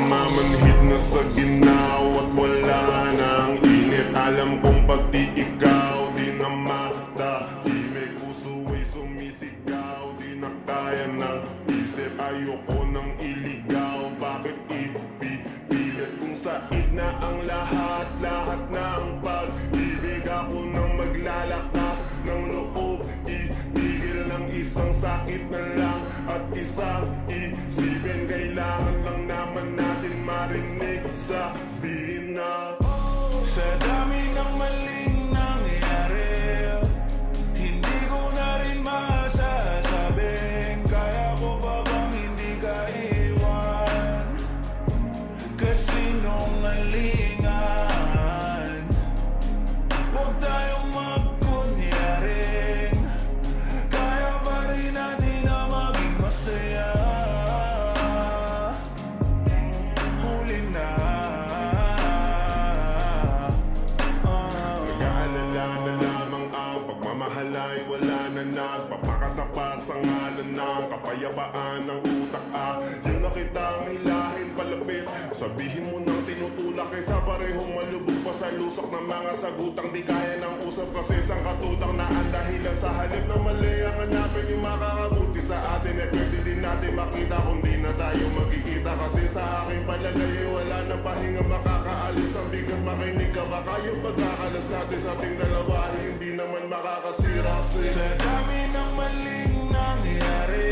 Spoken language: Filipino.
namamanhid na sa ginaw at wala nang init. Alam kong pati ikaw di na matahimik. Puso ay sumisigaw, di na kaya ng isip. Ayoko nang iligaw, bakit ipipilit kung said na ang lahat na ang pag-ibig. Ako nang maglalakas ng loob, itigil ng isang sakit na lang at isang isipin. Kailangan lang naman natin marinig, sabihin na sa dami ng maling nangyayari, hindi ko na rin masasabing kaya ko pa bang hindi ka iwan. Kasinungalingan, huwag tayong magkunyaring kaya pa rin natin na maging masaya. Huli na nag-aalala na lamang ang pagmamahal ay wala na nagpapakatapat sa ngalan ng kapayapaan ng utak. Yun na kitang hilahin palapit, sabihin mo nang tinutulak kaysa parehong malubog pa sa lusok ng mga sagutang di kaya ng usap. Kasi isang katutang na ang dahilan sa halip na mali ang hanapin yung makakabuti sa atin. Pwede din natin makita kung di na tayo magkikita. Kasi sa aking palagay wala na pahinga makakaalis ng bigat. Makinig ka baka yung pagkakalas natin sa ating dalawa hindi naman makakasira. sa dami ng maling nangyayari,